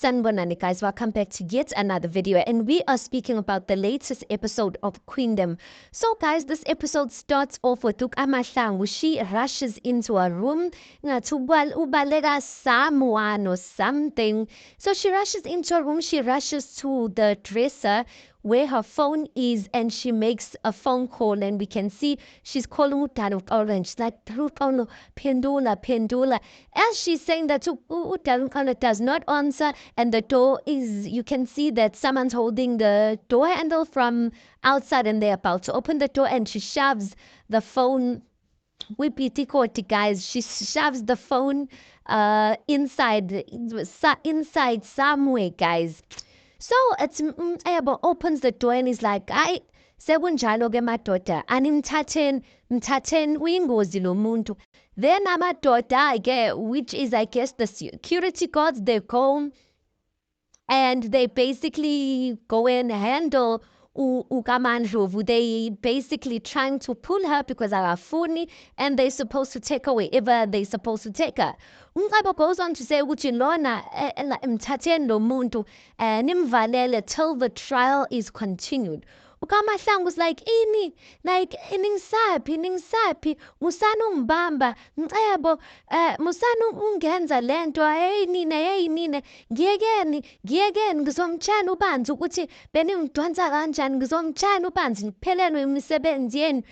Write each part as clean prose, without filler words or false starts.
Sanbonani guys, welcome back to yet another video, and we are speaking about the latest episode of Queendom. So guys, this episode starts off with Amahlangu. She rushes into a room ubaleka someone or something. So she rushes into a room, she rushes to the dresser where her phone is, and she makes a phone call, and we can see she's calling Udalo Orange. She's like, Pendula. As she's saying that, Udalo does not answer, and the door is, you can see that someone's holding the door handle from outside, and they're about to open the door, and she shoves the phone. Guys, she shoves the phone inside somewhere, guys. So it's Ebo opens the door and is like, I sekunjalo ke madoda mthatheni uyingozi lo muntu. Then amadoda ke, which is I guess the security guards, they go and they basically go and handle uKamandlovu. They basically trying to pull her because akafuni, and they're supposed to take her wherever they're supposed to take her. Umqabo goes on to say ukuthi lona mthatheni lo muntu nimvalele till the trial is continued. UKamahlangu was like, iningsaphi, musana ungibamba, ngicebo, musana ungenza lento, hey nina, ngiyekeni, ngizomtshela ubanzi ukuthi beningidonsa kanjani, ngizomtshela ubanzi ngiphelelwe imisebenzi yenu.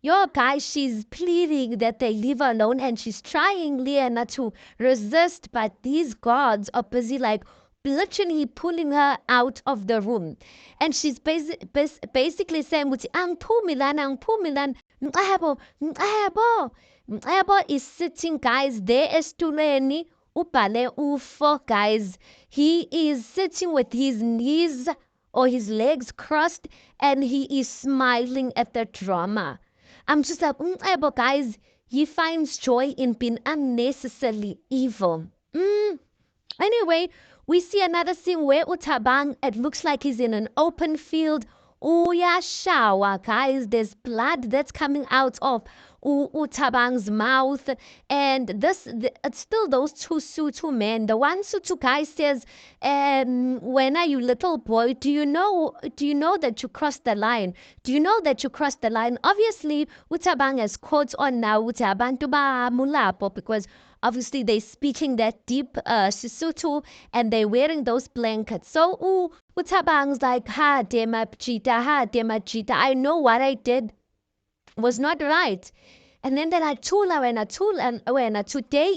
Yo, guys, she's pleading that they leave her alone, and she's trying Liana to resist, but these guards are busy like literally pulling her out of the room. And she's basically saying, Angphumi Mcebo is sitting, guys, there estuleni, ubhale ufo, guys. He is sitting with his knees or his legs crossed, and he is smiling at the drama. I'm just like, guys, he finds joy in being unnecessarily evil. Anyway, we see another scene where Uthabang, it looks like he's in an open field. Shower, guys. There's blood that's coming out of Uthabang's mouth. And it's still those two men. The one Sutu guy says, when are you, little boy? Do you know that you crossed the line? Do you know that you crossed the line? Obviously, Uthabang has caught on now Utabantu ba mulapo, because obviously they're speaking that deep Sesotho, and they're wearing those blankets. So Utabang's like, ha dema cheetah, I know what I did was not right. And then they're like, today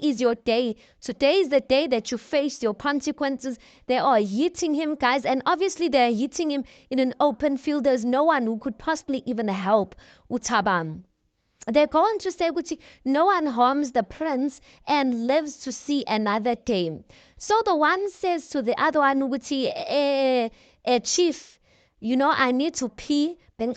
is your day. Today is the day that you face your consequences. They are hitting him, guys, and obviously they're hitting him in an open field. There's no one who could possibly even help Utabang. They're going to say, no one harms the prince and lives to see another day. So the one says to the other one, chief, I need to pee. Why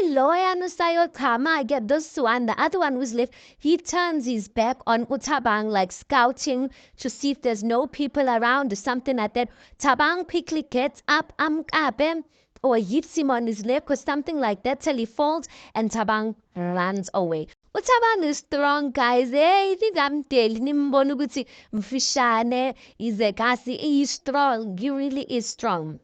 lawyer I get this one? The other one was left. He turns his back on Utabang, like scouting to see if there's no people around or something like that. Tabang quickly gets up, or hits him on his leg or something like that till he falls, and Tabang runs away. Tabang is strong, guys. Hey, I'm telling him, Mfishane is a kasi. He's strong. He really is strong.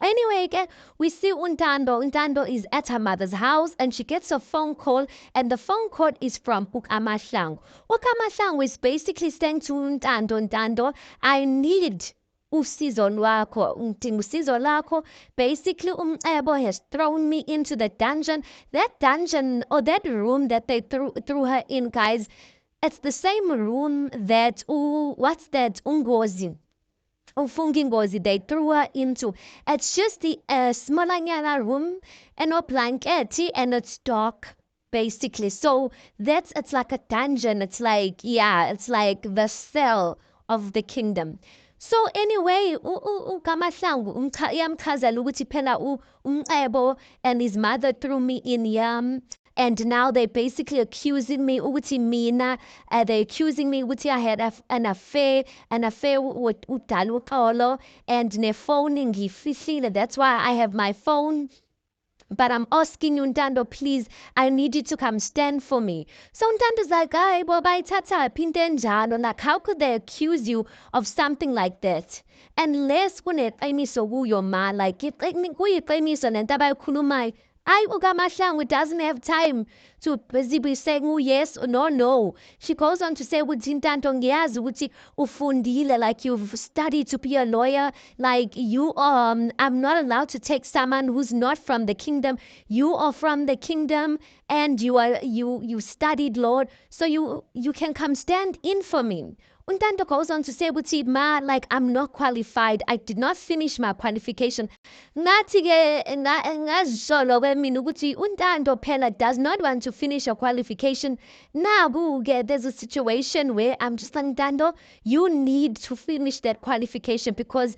Anyway, again, we see Untando. Untando is at her mother's house, and she gets a phone call, and the phone call is from Amahlangu. Amahlangu is basically saying to Untando, I need usizo lwakho. Basically, Ebo has thrown me into the dungeon. That dungeon, or that room that they threw her in, guys, it's the same room that what's that Fungingozi they threw her into. It's just the smalanyana room, and no blanket, and it's dark, basically. So it's like a dungeon. It's like, it's like the cell of the kingdom. So anyway, uKamahlangu yamchazela ukuthi phela Ebo and his mother threw me in yam, and now they basically accusing me ukuthi mina, they accusing me ukuthi I had an affair with Udalo Xolo, and ne phone ngifihlile. That's why I have my phone but I'm asking you, Ntando, please, I need you to come stand for me. So Ntando's like, "Hayi bo bayithatha phi into enjalo? Like, how could they accuse you of something like that? Unless kuneqiniso kuyo ma, like kuyiqiniso lento abayikhulumayo. Ayi ukaMahlangu doesn't have time to busy be saying yes or no. She goes on to say ukuthi Ntando ngiyazi ukuthi ufundile, like you've studied to be a lawyer, like you I'm not allowed to take someone who's not from the kingdom. You are from the kingdom and you studied law, so you can come stand in for me." Untando goes on to say, "Buti ma, like I'm not qualified. I did not finish my qualification." Ngathi-ke ngazisolo kwemina ukuthi uNtando phela does not want to finish a qualification. Naku-ke there's a situation where I'm just like, Ntando, you need to finish that qualification, because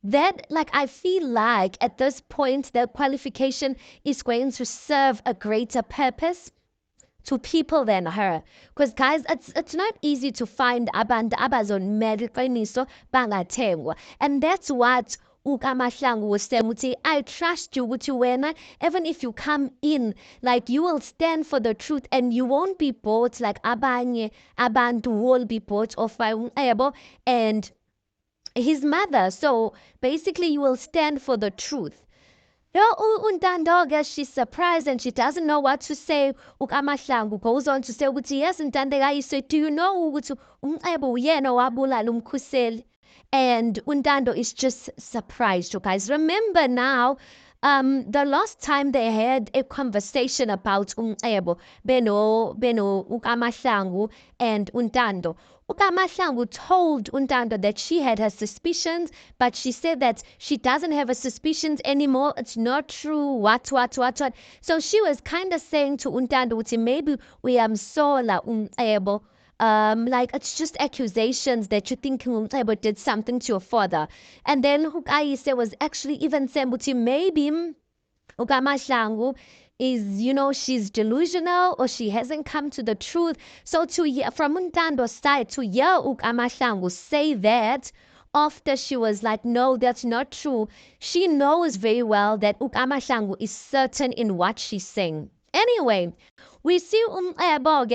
that, like, I feel like at this point that qualification is going to serve a greater purpose to people than her. Because guys, it's not easy to find abantu abazonmela iqiniso bangathengwa. And that's what ukaMahlangu was saying ukuthi, I trust you ukuthi wena, even if you come in, like you will stand for the truth and you won't be bought like abanye abantu will be bought off by uNcebo and his mother. So basically you will stand for the truth. No, Ntando, she's surprised and she doesn't know what to say. ukaMahlangu goes on to say ukuthi, yes, Ntando, said, do you know ukuthi uNcebo uyena owabulala umkhuseli? And Ntando is just surprised, you guys. Remember now, the last time they had a conversation about uNcebo, beno ukaMahlangu and Ntando. ukaMahlangu told Ntando that she had her suspicions, but she said that she doesn't have her suspicions anymore. It's not true. What. So she was kind of saying to Ntando, maybe we saw la Uncebo. Like it's just accusations that you think Uncebo did something to your father. And then Hukayise was actually even saying, maybe ukaMahlangu is, she's delusional or she hasn't come to the truth. So to hear from Ntando's side, to hear ukaMahlangu say that after she was like, no, that's not true, she knows very well that ukaMahlangu is certain in what she's saying. Anyway, we see Uncebo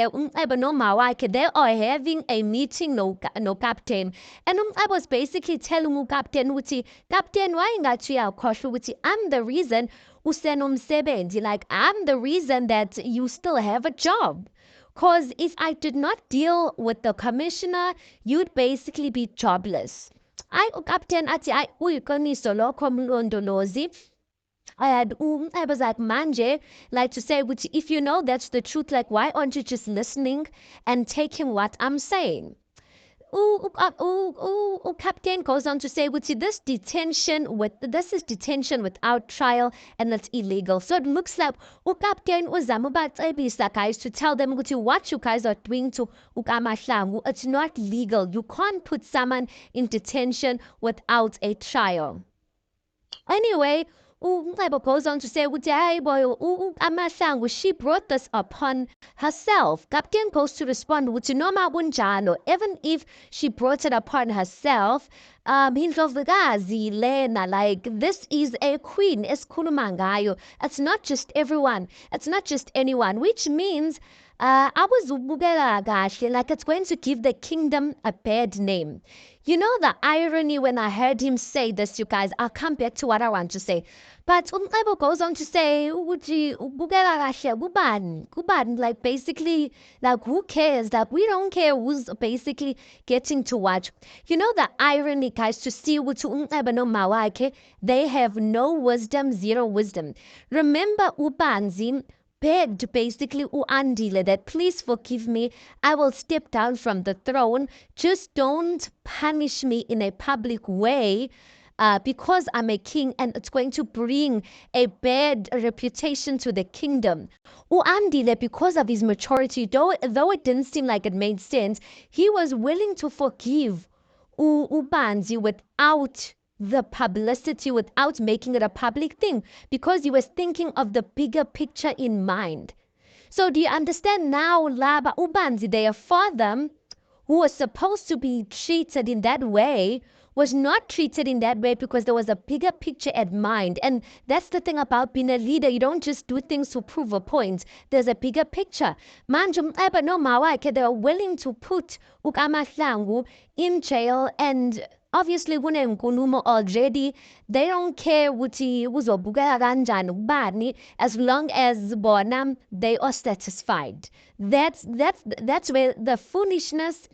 no mawakhe, they are having a meeting no captain. And Uncebo was basically telling Captain ukuthi, Captain, why ngathi uyakhohlwa ukuthi I'm the reason usenomsebenzi, like I'm the reason that you still have a job. Cause if I did not deal with the commissioner, you'd basically be jobless. Captain athi uyiqiniso lokho mlondolozi. And I was like, manje, like to say, which if you know that's the truth, like why aren't you just listening and taking what I'm saying? Captain goes on to say, which this is detention without trial and it's illegal. So it looks like Captain uzama guys to tell them what you guys are doing to ukaMahlangu, it's not legal. You can't put someone in detention without a trial. Anyway, uNcebo goes on to say ukuthi hayi boy ukaMahlangu, she brought this upon herself. Captain goes to respond ukuthi noma kunjalo, even if she brought it upon herself, indlovukazi lena, like this is a queen esikhuluma ngayo. It's not just everyone, it's not just anyone, which means awuzubukela kahle, like it's going to give the kingdom a bad name. You know the irony when I heard him say this, you guys, I'll come back to what I want to say. But Uncebo goes on to say, kubani, like basically, like who cares? Like we don't care who's basically getting to watch. You know the irony, guys, to see Uncebo no mawakhe, they have no wisdom, zero wisdom. Remember Ubanzi begged basically uAndile that please forgive me, I will step down from the throne, just don't punish me in a public way because I'm a king and it's going to bring a bad reputation to the kingdom. uAndile, because of his maturity, though it didn't seem like it made sense, he was willing to forgive uBanzi without the publicity, without making it a public thing, because he was thinking of the bigger picture in mind. So do you understand now, Laba uBanzi, their father, who was supposed to be treated in that way, was not treated in that way because there was a bigger picture at mind. And that's the thing about being a leader. You don't just do things to prove a point. There's a bigger picture. Manje umceba noma wakhe, they are willing to put uKamahlangu in jail, and obviously kunenkulumo already. They don't care ukuthi uzobukeka kanjani ubani, as long as bona they are satisfied. That's where the foolishness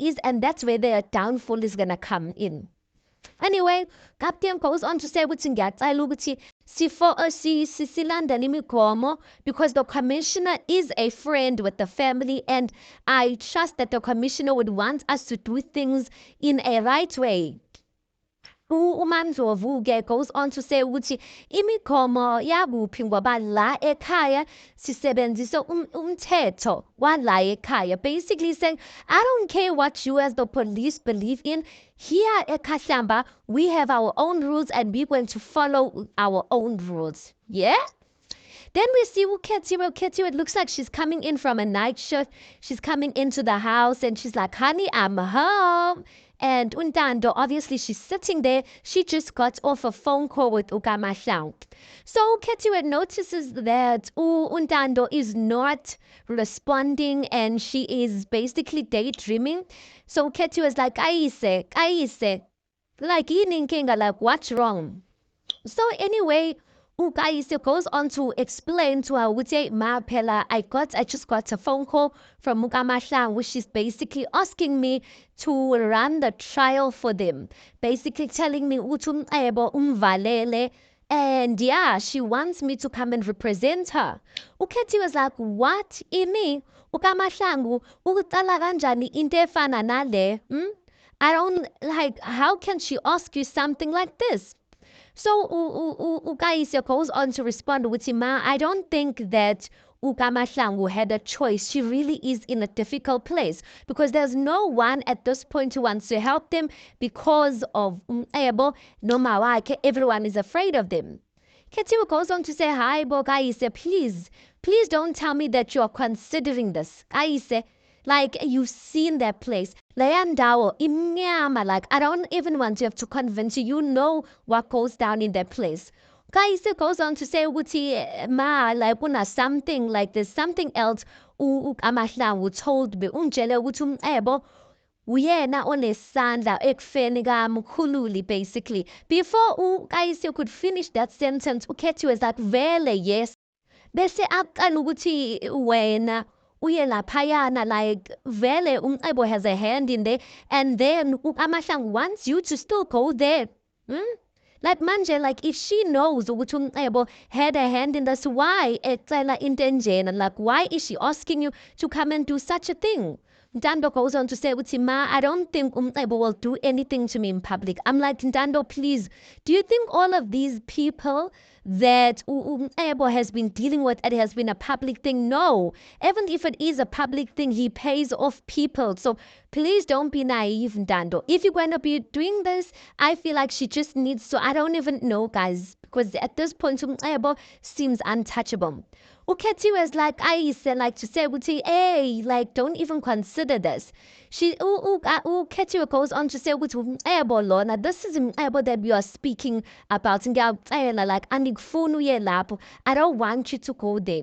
is, and that's where their downfall is gonna come in. Anyway, Captain goes on to say ukuthi ngiyacela ukuthi silandele imigomo, because the commissioner is a friend with the family, and I trust that the commissioner would want us to do things in a right way. uMandlovu-ke goes on to say ukuthi imigomo yakuphi ngoba la ekhaya sisebenzisa umthetho wala ekhaya, basically saying I don't care what you as the police believe in. Here at Kahlamba, we have our own rules and we're going to follow our own rules. Yeah? Then we see Ketio. It looks like she's coming in from a night shift. She's coming into the house and she's like, honey, I'm home. And Untando, obviously she's sitting there. She just got off a phone call with Ukamahlang. So Ketio notices that Untando is not responding and she is basically daydreaming. So Ketio is like, Kaise, like Yininkinga, like what's wrong? So anyway, Ukayise goes on to explain to her ukuthi ma phela I just got a phone call from Mukamahlang, which is basically asking me to run the trial for them, basically telling me ukuthi umcebo umvalele, and yeah, she wants me to come and represent her. Ukhethi was like, what? Ini Ukamahlangu uqala kanjani into efana nale? I don't like, how can she ask you something like this? So Ukaisya goes on to respond with Ma, I don't think that Ukamahlangu had a choice. She really is in a difficult place because there's no one at this point who wants to help them because of Ebo no Mawake. Everyone is afraid of them. Ketiwa goes on to say, hi, Bo Kaise, please don't tell me that you're considering this. Kaise, like you've seen that place. Leyandawo imnyama, like I don't even want to have to convince you. You know what goes down in that place. Kaise goes on to say ukuthi ma, like kuna something, like there's something else uKamahlangu told me. Ungitshele ukuthi umcebo uyena onesandla ekufeni kaMkhululi, basically. Before uKaise could finish that sentence, uKethi was like, vele yes. Bese aqala ukuthi wena uye laphayana, like vele umcebo has a hand in there, and then uKamahlangu wants you to still go there. Like manje, like if she knows ukuthi umcebo had a hand in this, why ecela into enjena? Like why is she asking you to come and do such a thing? Ntando goes on to say, ma, I don't think umcebo will do anything to me in public. I'm like, Ntando, please, do you think all of these people that umcebo has been dealing with, it has been a public thing? No. Even if it is a public thing, he pays off people. So please don't be naive, Ntando. If you're going to be doing this, I feel like she just needs to, I don't even know, guys, because at this point, umcebo seems untouchable. Ukethi was like, I said, like to say, hey, like don't even consider this. She Ukethi goes on to say, Lorna, this is that we are speaking about. Like, I don't want you to go there.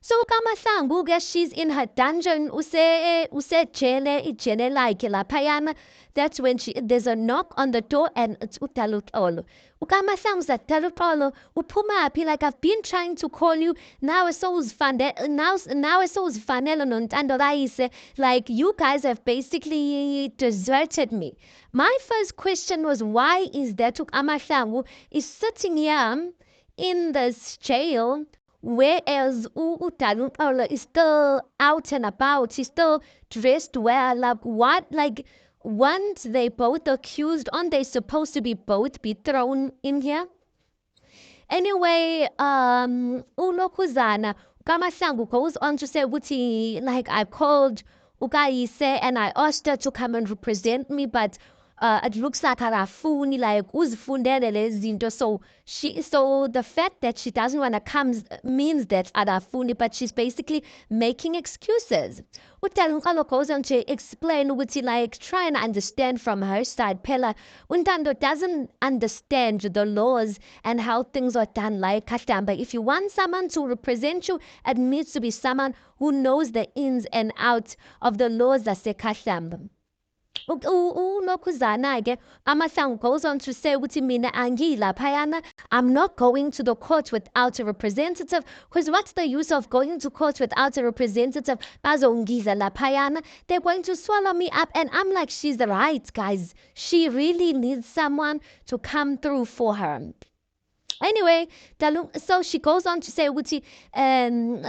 So Kamahlangu, guess she's in her dungeon. Use jele like laphayana. That's when there's a knock on the door and it's uTalutolo. Ukamahlangu's at Talutolo. Upuma, like I've been trying to call you. Now it's so fun. Now it's so fun. Like you guys have basically deserted me. My first question was, why is that Ukamahlangu is sitting here in this jail, whereas uTalutolo is still out and about? He's still dressed well. Like what? Like, once they both accused, aren't they supposed to be both be thrown in here? Anyway, Ulokuzana, Kamahlangu goes on to say, like I called Ukayise and I asked her to come and represent me, but it looks like akafuni, like uzifundele lezi zinto. So the fact that she doesn't want to come means that akafuni, but she's basically making excuses. Utalunkalo goes on to explain ukuthi like try and understand from her side. Phela Untando doesn't understand the laws and how things are done like Kahlamba. If you want someone to represent you, it needs to be someone who knows the ins and outs of the laws zasekahlamba. Unokhuzana-ke Amahlangu goes on to say ukuthi mina angiyilaphayana, I'm not going to the court without a representative, because what's the use of going to court without a representative? Bazongiza laphayana, they're going to swallow me up. And I'm like, she's right, guys. She really needs someone to come through for her. Anyway, so she goes on to say ukuthi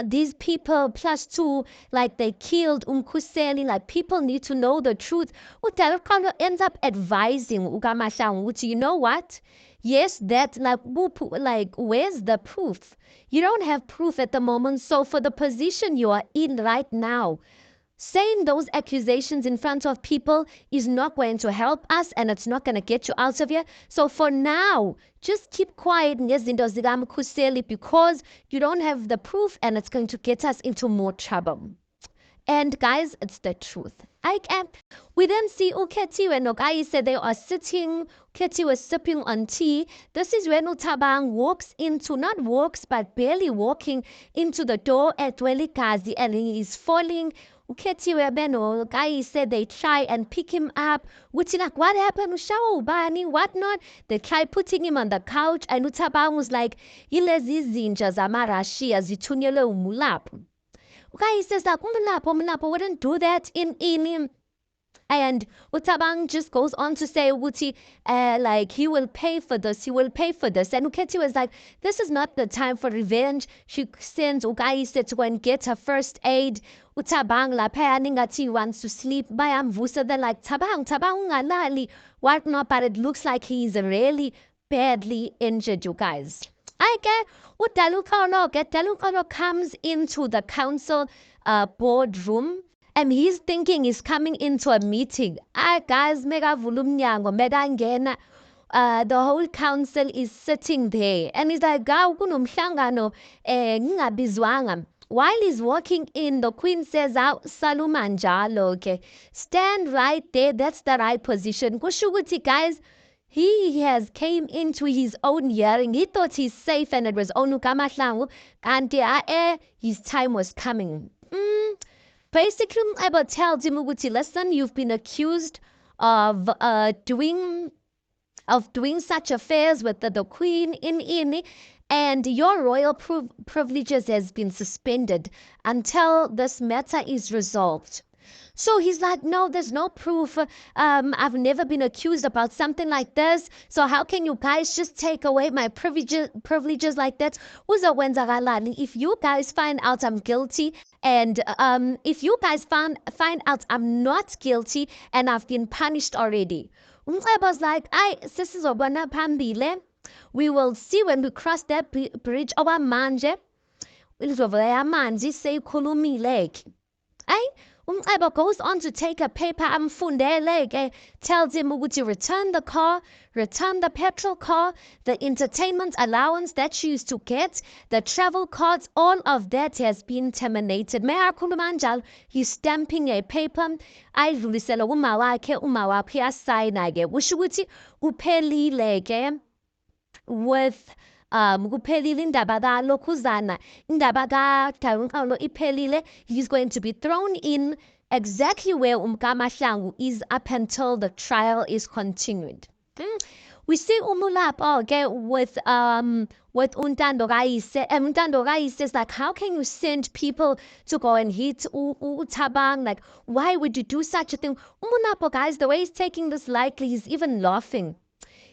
these people plus two, like they killed Umkhuseli, like people need to know the truth. Utalukano ends up advising uKamahlangu ukuthi, you know what? Yes, that like where's the proof? You don't have proof at the moment, so for the position you are in right now, saying those accusations in front of people is not going to help us, and it's not going to get you out of here. So for now, just keep quiet because you don't have the proof, and it's going to get us into more trouble. And guys, it's the truth. We then see Uketiwe and Ogai said they are sitting. Uketiwe was sipping on tea. This is when Utabang walks into, not walks, but barely walking into the door at Welikazi, and he is falling. Uketiwe Beno, guy said they try and pick him up. Like, what happened? Ushawa ubani, what not? They try putting him on the couch, and Utabang was like, Ilezi zinja zamarashi azitunyele umulapu. Guy says like, umulapu wouldn't do that in him. And Utabang just goes on to say, Wuti, like, he will pay for this. And Uketi was like, this is not the time for revenge. She sends Ugaise to go and get her first aid. Utabang la ningati wants to sleep. Bayam vusa, they're like, Tabang ngalali. What not, but it looks like he's really badly injured, you guys. I get what Dalukano comes into the council boardroom. And he's thinking he's coming into a meeting. Guys, mega volumnyango, mega ngena. The whole council is sitting there. And he's like, while he's walking in, the queen says, Salumanjalo, okay. Stand right there. That's the right position. Kushuguti, guys. He has came into his own hearing. He thought he's safe, and it was Onukamahlangu. And his time was coming. Basically, Eba tells him, listen, you've been accused of doing such affairs with the queen in Ini, and your royal privileges has been suspended until this matter is resolved. So he's like, no, there's no proof. I've never been accused about something like this. So how can you guys just take away my privileges like that? If you guys find out I'm guilty, and if you guys find out I'm not guilty and I've been punished already, was like, we will see when we cross that bridge. Umcebo goes on to take a paper amfundele, tells him to return the car, return the petrol car, the entertainment allowance that you used to get, the travel cards, all of that has been terminated. He's stamping a paper. Ayidlulisela uma wakhe asayina-ke. Kusho ukuthi uphelile-ke with kuphelile indaba kalokhuzana, indaba kaDarunkalo iphelile. He's going to be thrown in exactly where uMkamahlangu is up until the trial is continued. We see Umulapo with Untando Raise. Untando Raise says like, how can you send people to go and hit Utabang? Like, why would you do such a thing? Umulapo, guys, the way he's taking this lightly, he's even laughing.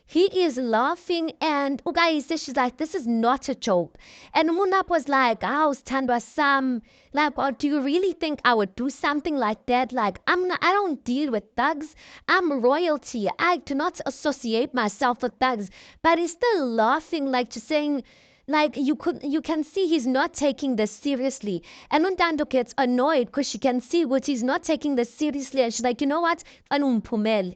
He is laughing, and Ugai says, she's like, this is not a joke. And Munap was like, Tandwa Sam, like, do you really think I would do something like that? Like, I don't deal with thugs. I'm royalty. I do not associate myself with thugs. But he's still laughing, like, just saying, like, you can see he's not taking this seriously. And Untando gets annoyed because she can see what he's not taking this seriously. And she's like, you know what? Anumpumel.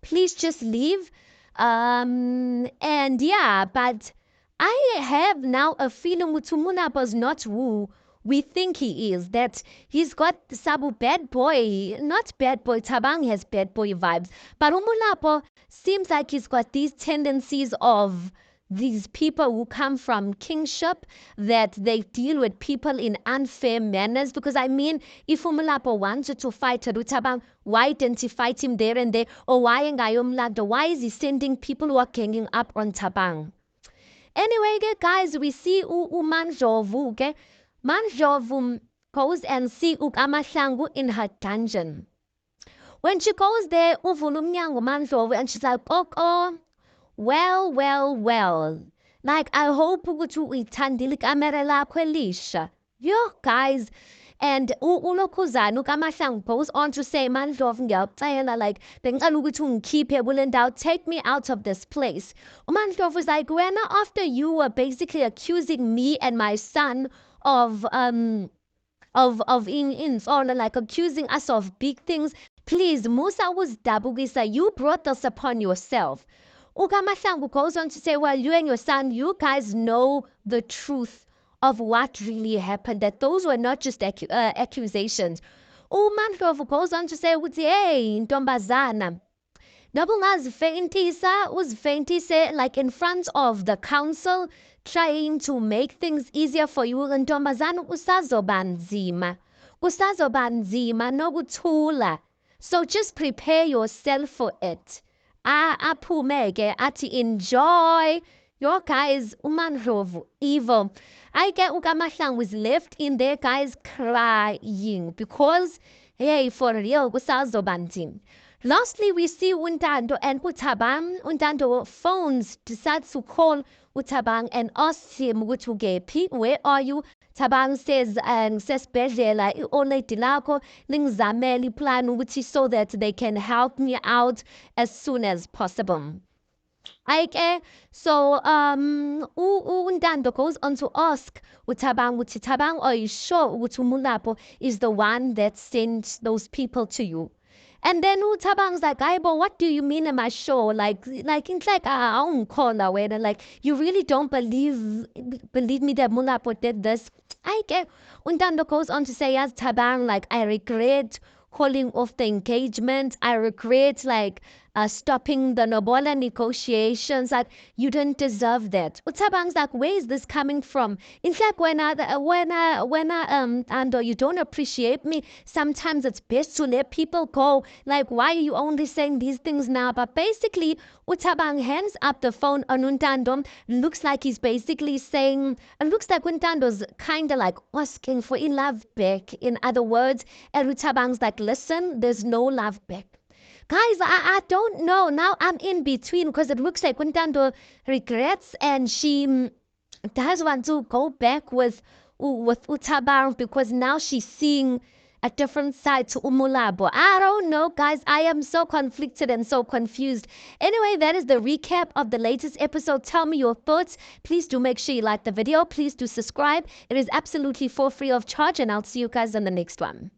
please just leave. And yeah, but I have now a feeling with Umulapo's not who we think he is, that he's got Sabu bad boy, not bad boy, Tabang has bad boy vibes, but Umulapo seems like he's got these tendencies of these people who come from kingship, that they deal with people in unfair manners. Because I mean, if Umulapo wanted to fight Rutabang, why didn't he fight him there and there? Or why is he sending people who are ganging up on Tabang? Anyway, guys, we see Manjovu, okay? Manjovu goes and see Amahlangu in her dungeon. When she goes there, Uvulumnyangu Manjovu, and she's like, oh, well. Like, I hope ukuthi uyithandile ikamera lakho elisha. Yo, guys. And uLokhuzana uKamahlangu goes on to say, Mandlovu ngiyacela, like, bengicela ukuthi ungikhiphe kule ndawo, take me out of this place. uMandlovu is like, when after you were basically accusing me and my son of in like accusing us of big things, please, Musa was dabugisa, you brought this upon yourself. uKamahlangu goes on to say, well, you and your son, you guys know the truth of what really happened, that those were not just accusations. uMandlovu goes on to say, hey, ntombazana, uzifentise like in front of the council, trying to make things easier for you. Ntombazana, kusazoba nzima nokuthula. So just prepare yourself for it. Aphume ati enjoy. Your guys, uMandlovu, evil. I get uKamahlangu was left in there, guys, crying because, hey, for real, kusazoba nzima. Lastly, we see Untando and Utabang. Untando phones, decides to call Utabang and asks him, where are you? Tabang says, ngisesibhedlela i-oledi lakho lingizamele plan ukuthi so that they can help me out as soon as possible. So Untando goes on to ask Utabang, are you sure Umulapo is the one that sent those people to you? And then Utabang's like, Aibo, what do you mean am I sure? Like it's like I don't call away. Like, you really don't believe me that Mulapo did this? Untando goes on to say, as Tabang, like, I regret calling off the engagement. I regret stopping the Nobola negotiations. Like, you didn't deserve that. Utabang's like, where is this coming from? It's like when Ando, you don't appreciate me. Sometimes it's best to let people go. Like, why are you only saying these things now? But basically, Utabang hands up the phone on Untando. Looks like he's basically saying, it looks like Untando's kind of like asking for a love back. In other words, and Utabang's like, listen, there's no love back. Guys, I don't know. Now I'm in between because it looks like Untando regrets and she does want to go back with Utabang because now she's seeing a different side to Umulabo. I don't know, guys. I am so conflicted and so confused. Anyway, that is the recap of the latest episode. Tell me your thoughts. Please do make sure you like the video. Please do subscribe. It is absolutely for free of charge, and I'll see you guys in the next one.